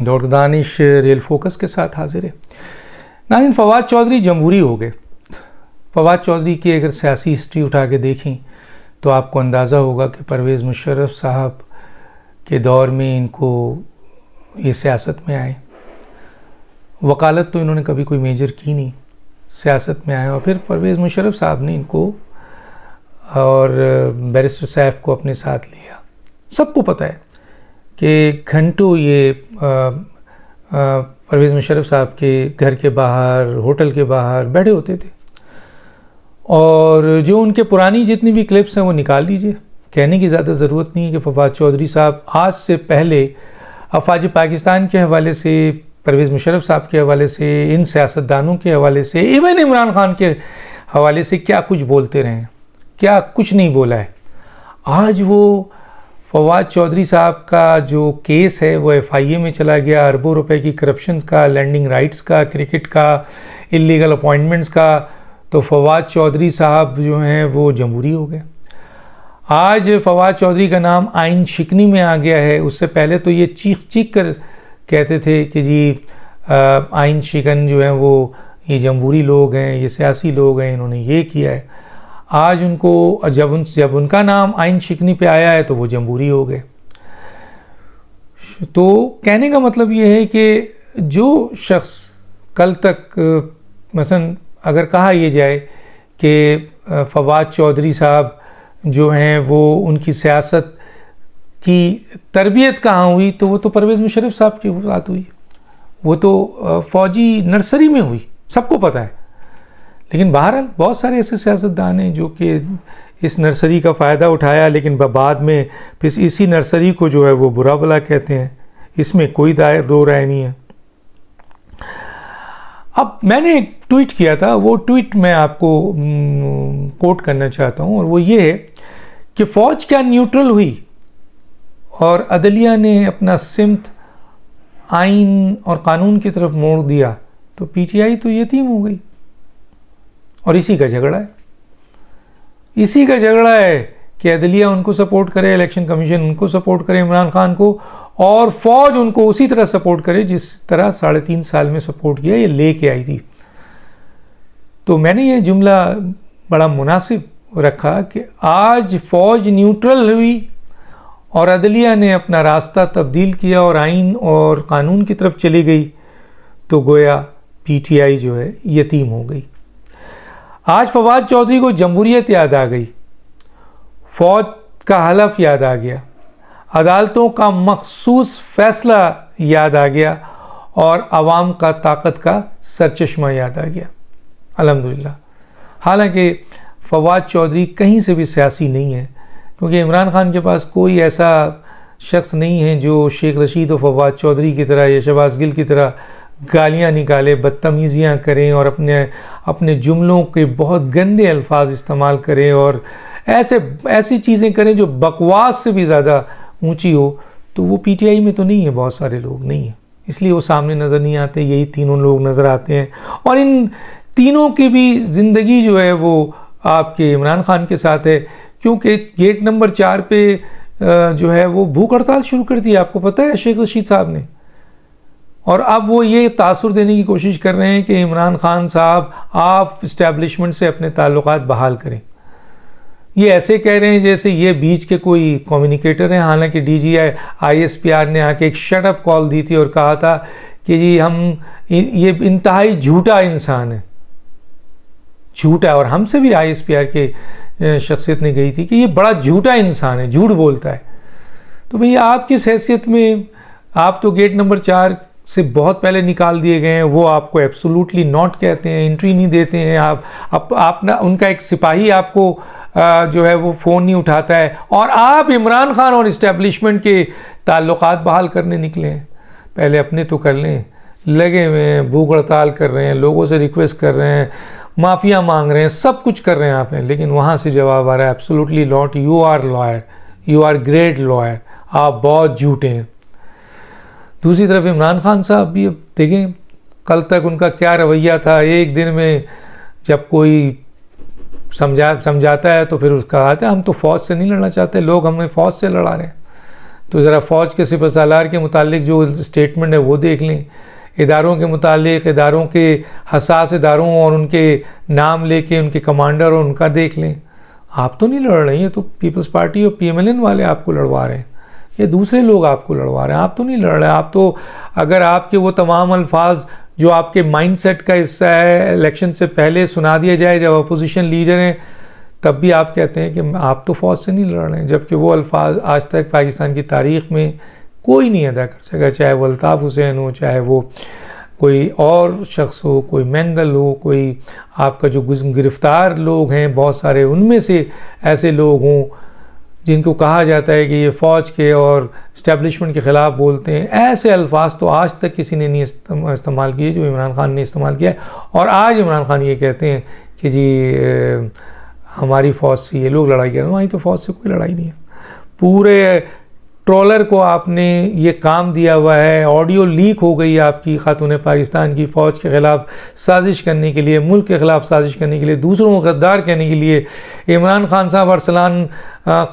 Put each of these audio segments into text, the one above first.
Doctor Danish real focus के साथ हाजिर है। नाज़रीन, फवाद चौधरी जमहूरी हो गए। फवाद चौधरी की अगर सियासी हिस्ट्री उठा के देखें तो आपको अंदाज़ा होगा कि परवेज़ मुशर्रफ साहब के दौर में इनको ये सियासत में आए। वकालत तो इन्होंने कभी कोई मेजर की नहीं, सियासत में आए और फिर परवेज़ मुशर्रफ साहब ने इनको और बैरिस्टर सैफ को अपने साथ लिया। सबको पता है कि घंटों ये परवेज़ मुशर्रफ साहब के घर के बाहर, होटल के बाहर बैठे होते थे और जो उनके पुरानी जितनी भी क्लिप्स हैं वो निकाल लीजिए। कहने की ज़्यादा ज़रूरत नहीं है कि फवाद चौधरी साहब आज से पहले अफवाज पाकिस्तान के हवाले से, परवेज़ मुशर्रफ साहब के हवाले से, इन सियासतदानों के हवाले से, इवन इमरान खान के हवाले से क्या कुछ बोलते रहे हैं, क्या कुछ नहीं बोला है। आज वो फवाद चौधरी साहब का जो केस है वो FIA में चला गया, अरबों रुपए की करप्शन का, लैंडिंग राइट्स का, क्रिकेट का, इलीगल अपॉइंटमेंट्स का, तो फवाद चौधरी साहब जो हैं वो जमहूरी हो गए। आज फवाद चौधरी का नाम आइन शिकनी में आ गया है। उससे पहले तो ये चीख चीख कर कहते थे कि जी आइन शिकन जो हैं वो ये जमहूरी लोग हैं, ये सियासी लोग हैं, इन्होंने ये किया है। आज उनको जब उनका नाम आइन शिकनी पे आया है तो वो जमहूरी हो गए। तो कहने का मतलब ये है कि जो शख्स कल तक मसलन अगर कहा यह जाए कि फवाद चौधरी साहब जो हैं वो उनकी सियासत की तरबियत कहाँ हुई, तो वो तो परवेज़ मुशर्रफ साहब की बात हुई, वो तो फ़ौजी नर्सरी में हुई, सबको पता है। लेकिन बहरहाल बहुत सारे ऐसे सियासतदान हैं जो कि इस नर्सरी का फ़ायदा उठाया, लेकिन बाद में फिर इसी नर्सरी को जो है वो बुरा भला कहते हैं। इसमें कोई दो राय नहीं है। अब मैंने एक ट्वीट किया था, वो ट्वीट मैं आपको कोट करना चाहता हूँ और वो ये है कि फ़ौज क्या न्यूट्रल हुई और अदलिया ने अपना सिमत आइन और कानून की तरफ मोड़ दिया तो PTI तो यतीम हो गई। और इसी का झगड़ा है, इसी का झगड़ा है कि अदलिया उनको सपोर्ट करे, इलेक्शन कमीशन उनको सपोर्ट करे, इमरान खान को, और फौज उनको उसी तरह सपोर्ट करे जिस तरह 3.5 साल में सपोर्ट किया, ये लेके आई थी। तो मैंने ये जुमला बड़ा मुनासिब रखा कि आज फौज न्यूट्रल हुई और अदलिया ने अपना रास्ता तब्दील किया और आइन और कानून की तरफ चली गई, तो गोया PTI जो है यतीम हो गई। आज फवाद चौधरी को जमहूरियत याद आ गई, फौज का हलफ याद आ गया, अदालतों का मखसूस फैसला याद आ गया और आवाम का ताकत का सरचश्मा याद आ गया। अल्हम्दुलिल्लाह। हालांकि फवाद चौधरी कहीं से भी सियासी नहीं है, क्योंकि इमरान खान के पास कोई ऐसा शख्स नहीं है जो शेख रशीद और फवाद चौधरी की तरह या शहबाज गिल की तरह गालियाँ निकाले, बदतमीज़ियाँ करें और अपने जुमलों के बहुत गंदे अल्फाज इस्तेमाल करें और ऐसी चीज़ें करें जो बकवास से भी ज़्यादा ऊंची हो। तो वो PTI में तो नहीं है, बहुत सारे लोग नहीं हैं, इसलिए वो सामने नज़र नहीं आते। यही तीनों लोग नज़र आते हैं और इन तीनों की भी ज़िंदगी जो है वो आपके इमरान खान के साथ है, क्योंकि गेट नंबर 4 पे जो है वो भूख हड़ताल शुरू कर दी, आपको पता है, शेख रशीद साहब ने। और अब वो ये तासुर देने की कोशिश कर रहे हैं कि इमरान खान साहब आप इस्टेब्लिशमेंट से अपने ताल्लुकात बहाल करें। ये ऐसे कह रहे हैं जैसे ये बीच के कोई कम्युनिकेटर हैं। हालांकि DGI ISPR ने आके एक शट अप कॉल दी थी और कहा था कि जी ये इंतहाई झूठा इंसान है, झूठा। और हमसे भी ISPR के शख्सियत ने गई थी कि ये बड़ा झूठा इंसान है, झूठ बोलता है। तो भैया आप किस हैसियत में, आप तो गेट नंबर 4 से बहुत पहले निकाल दिए गए हैं, वो आपको एब्सोल्युटली नॉट कहते हैं, एंट्री नहीं देते हैं। आप ना, उनका एक सिपाही आपको जो है वो फ़ोन नहीं उठाता है और आप इमरान खान और इस्टेब्लिशमेंट के ताल्लुकात बहाल करने निकले हैं। पहले अपने तो कर लें, लगे हुए हैं, भूख हड़ताल कर रहे हैं, लोगों से रिक्वेस्ट कर रहे हैं, माफ़िया मांग रहे हैं, सब कुछ कर रहे हैं आप हैं, लेकिन वहाँ से जवाब आ रहा है absolutely not, you are lawyer, you are great lawyer, आप बहुत झूठे हैं। दूसरी तरफ इमरान खान साहब भी अब देखें कल तक उनका क्या रवैया था। एक दिन में जब कोई समझाता है तो फिर उसका आता है हम तो फ़ौज से नहीं लड़ना चाहते, लोग हमें फ़ौज से लड़ा रहे हैं। तो ज़रा फ़ौज के सिपहसालार के मुतालिक जो स्टेटमेंट है वो देख लें, इदारों के मुतालिक, इदारों के हसास इदारों और उनके नाम लेके उनके कमांडर और उनका देख लें। आप तो नहीं लड़ रहे हैं, ये तो पीपल्स पार्टी और PMLN वाले आपको लड़वा रहे हैं, ये दूसरे लोग आपको लड़वा रहे हैं, आप तो नहीं लड़ रहे। आप तो अगर आपके वो तमाम अल्फाज जो आपके माइंडसेट का हिस्सा है इलेक्शन से पहले सुना दिया जाए जब अपोजिशन लीडर हैं, तब भी आप कहते हैं कि आप तो फ़ौज से नहीं लड़ रहे हैं, जबकि वो अल्फाज आज तक पाकिस्तान की तारीख़ में कोई नहीं अदा कर सका, चाहे वो अल्ताफ़ हुसैन हो, चाहे वो कोई और शख्स हो, कोई मैंगल हो, कोई आपका जो गिरफ़्तार लोग हैं बहुत सारे, उनमें से ऐसे लोग हों जिनको कहा जाता है कि ये फ़ौज के और इस्टेब्लिशमेंट के ख़िलाफ़ बोलते हैं। ऐसे अल्फाज तो आज तक किसी ने नहीं इस्तेमाल किए जो इमरान खान ने इस्तेमाल किया है। और आज इमरान खान ये कहते हैं कि जी हमारी फ़ौज से ये लोग लड़ाई कर रहे हैं। हमारी तो फ़ौज से कोई लड़ाई नहीं है। पूरे ट्रोलर को आपने ये काम दिया हुआ है, ऑडियो लीक हो गई आपकी खातून पाकिस्तान की फ़ौज के ख़िलाफ़ साजिश करने के लिए, मुल्क के ख़िलाफ़ साजिश करने के लिए, दूसरों को गद्दार कहने के लिए। इमरान खान साहब अरसलान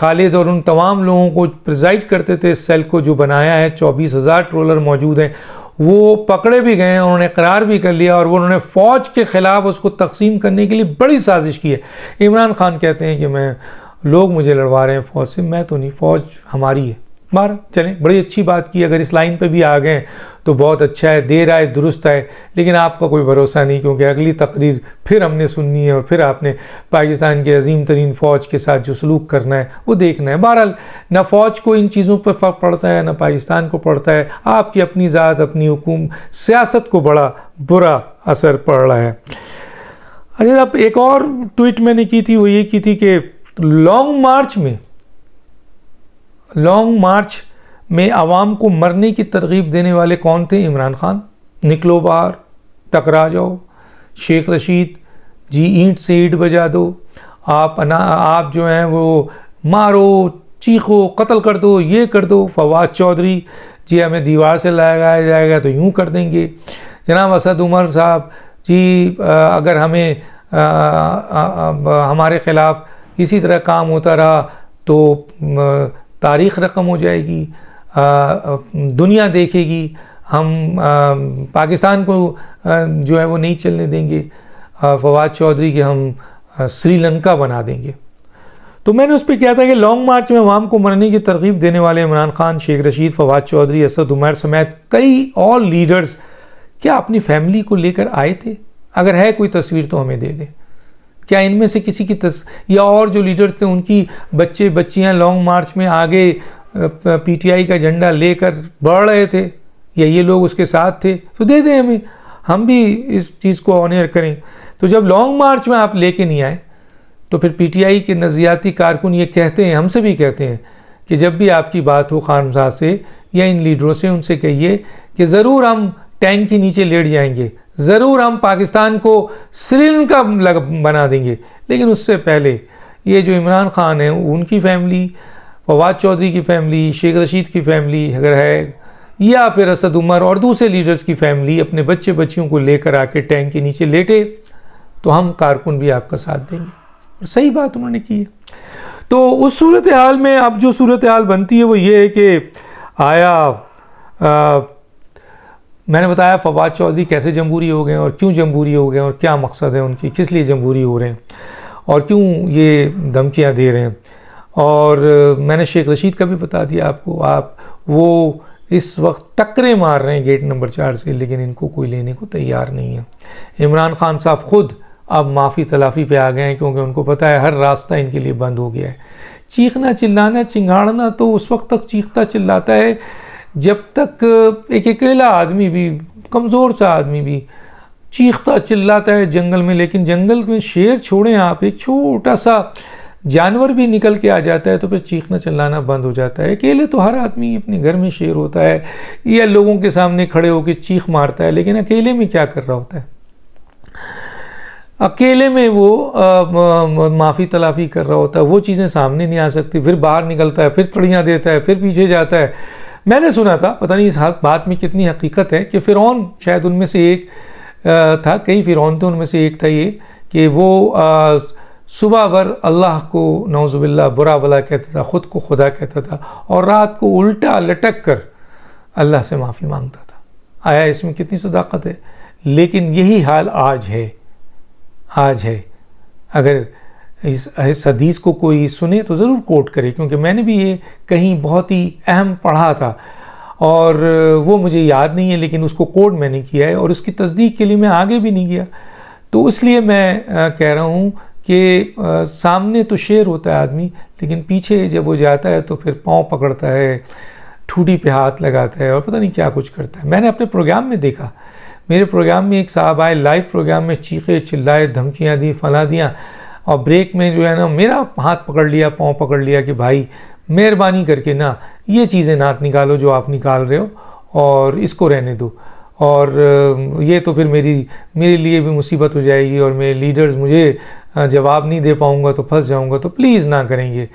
खालिद और उन तमाम लोगों को प्रिजाइड करते थे इस सेल को जो बनाया है। 24,000 ट्रोलर मौजूद हैं, वो पकड़े भी गए हैं, उन्होंने इकरार भी कर लिया और वो उन्होंने फ़ौज के ख़िलाफ़ उसको तकसीम करने के लिए बड़ी साजिश की है। इमरान खान कहते हैं कि लोग मुझे लड़वा रहे हैं फ़ौज से, मैं तो नहीं, फ़ौज हमारी है। मार चलें, बड़ी अच्छी बात की, अगर इस लाइन पे भी आ गए तो बहुत अच्छा है, देर आए दुरुस्त आए, लेकिन आपका कोई भरोसा नहीं, क्योंकि अगली तकरीर फिर हमने सुननी है और फिर आपने पाकिस्तान के अजीम तरीन फ़ौज के साथ जो सलूक करना है वो देखना है। बहरहाल ना फ़ौज को इन चीज़ों पर फ़र्क पड़ता है, ना पाकिस्तान को पड़ता है, आपकी अपनी ज़ात, अपनी हुकूमत, सियासत को बड़ा बुरा असर पड़ रहा है। अच्छा, अब एक और ट्वीट मैंने की थी, वो ये की थी कि लॉन्ग मार्च में आवाम को मरने की तरगीब देने वाले कौन थे? इमरान खान। निकलो बाहर, टकरा जाओ, शेख रशीद जी ईंट से ईंट बजा दो, आप जो हैं वो मारो, चीखो, कत्ल कर दो, ये कर दो। फवाद चौधरी जी हमें दीवार से लगाया जाएगा तो यूं कर देंगे। जनाब असद उमर साहब जी अगर हमें हमारे ख़िलाफ़ इसी तरह काम होता रहा तो तारीख़ रकम हो जाएगी, दुनिया देखेगी, हम पाकिस्तान को जो है वो नहीं चलने देंगे, फवाद चौधरी के हम श्रीलंका बना देंगे। तो मैंने उस पर किया था कि लॉन्ग मार्च में अवाम को मरने की तरगीब देने वाले इमरान खान, शेख रशीद, फवाद चौधरी, असद उमर समेत कई और लीडर्स क्या अपनी फैमिली को लेकर आए थे? अगर है कोई तस्वीर तो हमें दे दें। क्या इनमें से किसी की या और जो लीडर्स थे उनकी बच्चे बच्चियां लॉन्ग मार्च में आगे PTI का झंडा लेकर बढ़ रहे थे, या ये लोग उसके साथ थे? तो दे दें हमें, हम भी इस चीज़ को ऑनर करें। तो जब लॉन्ग मार्च में आप लेके नहीं आए तो फिर PTI के नज़रियाती कारकुन ये कहते हैं, हमसे भी कहते हैं कि जब भी आपकी बात हो खान साहब से या इन लीडरों से, उनसे कहिए कि ज़रूर हम टैंक के नीचे लेट जाएंगे, ज़रूर हम पाकिस्तान को श्रीलंका बना देंगे, लेकिन उससे पहले ये जो इमरान खान है, उनकी फैमिली, फवाद चौधरी की फैमिली, शेख रशीद की फैमिली अगर है, या फिर असद उमर और दूसरे लीडर्स की फैमिली अपने बच्चे बच्चियों को लेकर आके टैंक के नीचे लेटे तो हम कारकुन भी आपका साथ देंगे। और सही बात उन्होंने की है। तो उस सूरत हाल में अब जो सूरत हाल बनती है वो ये है कि मैंने बताया फवाद चौधरी कैसे जमहूरी हो गए और क्यों जमहूरी हो गए और क्या मकसद है उनकी, किस लिए जमहूरी हो रहे हैं और क्यों ये धमकियां दे रहे हैं। और मैंने शेख रशीद का भी बता दिया आपको, वो इस वक्त टक्करें मार रहे हैं गेट नंबर 4 से, लेकिन इनको कोई लेने को तैयार नहीं है। इमरान खान साहब खुद अब माफ़ी तलाफ़ी पे आ गए हैं, क्योंकि उनको पता है हर रास्ता इनके लिए बंद हो गया है। चीखना चिल्लाना चिंगाड़ना तो उस वक्त तक चीखता चिल्लाता है जब तक एक अकेला आदमी भी, कमज़ोर सा आदमी भी चीखता चिल्लाता है जंगल में। लेकिन जंगल में शेर छोड़ें आप, एक छोटा सा जानवर भी निकल के आ जाता है तो फिर चीखना चिल्लाना बंद हो जाता है। अकेले तो हर आदमी अपने घर में शेर होता है या लोगों के सामने खड़े होकर चीख मारता है, लेकिन अकेले में क्या कर रहा होता है? अकेले में वो माफ़ी तलाफ़ी कर रहा होता है, वो चीज़ें सामने नहीं आ सकती। फिर बाहर निकलता है, फिर तड़ियाँ देता है, फिर पीछे जाता है। मैंने सुना था, पता नहीं इस बात में कितनी हकीकत है, कि फ़िरौन शायद उनमें से एक था, कई फ़िरौन थे, उनमें से एक था ये कि वो सुबह भर अल्लाह को नौजुबिल्ला बुरा भला कहता था, ख़ुद को खुदा कहता था, और रात को उल्टा लटक कर अल्लाह से माफ़ी मांगता था। आया इसमें कितनी सदाकत है। लेकिन यही हाल आज है। अगर इस हदीस को कोई सुने तो ज़रूर कोट करे, क्योंकि मैंने भी ये कहीं बहुत ही अहम पढ़ा था और वो मुझे याद नहीं है, लेकिन उसको कोट मैंने किया है और उसकी तस्दीक के लिए मैं आगे भी नहीं गया। तो इसलिए मैं कह रहा हूँ कि सामने तो शेर होता है आदमी, लेकिन पीछे जब वो जाता है तो फिर पाँव पकड़ता है, ठूठी पे हाथ लगाता है और पता नहीं क्या कुछ करता है। मैंने अपने प्रोग्राम में देखा, मेरे प्रोग्राम में एक साहब आए, लाइव प्रोग्राम में चीखे चिल्लाए, धमकियाँ दी, फला दियाँ, और ब्रेक में जो है ना मेरा हाथ पकड़ लिया, पाँव पकड़ लिया कि भाई मेहरबानी करके ना ये चीज़ें ना निकालो जो आप निकाल रहे हो, और इसको रहने दो, और ये तो फिर मेरे लिए भी मुसीबत हो जाएगी और मेरे लीडर्स मुझे जवाब नहीं दे पाऊँगा तो फंस जाऊँगा, तो प्लीज़ ना करेंगे।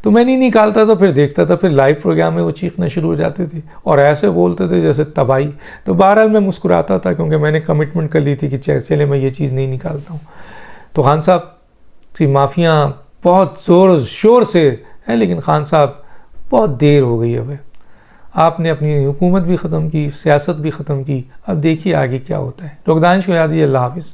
तो मैं नहीं निकालता था, फिर देखता था, फिर लाइव प्रोग्राम में वो चीखना शुरू हो जाते थे और ऐसे बोलते थे जैसे तबाही। तो बहरहाल मैं मुस्कुराता था, क्योंकि मैंने कमिटमेंट कर ली थी कि चले मैं ये चीज़ नहीं निकालता हूँ। तो खान साहब की माफ़ियाँ बहुत ज़ोर शोर से है, लेकिन खान साहब बहुत देर हो गई। अब आपने अपनी हुकूमत भी ख़त्म की, सियासत भी ख़त्म की, अब देखिए आगे क्या होता है। रुकदानिश को याद है। अल्लाह हाफ़िज़।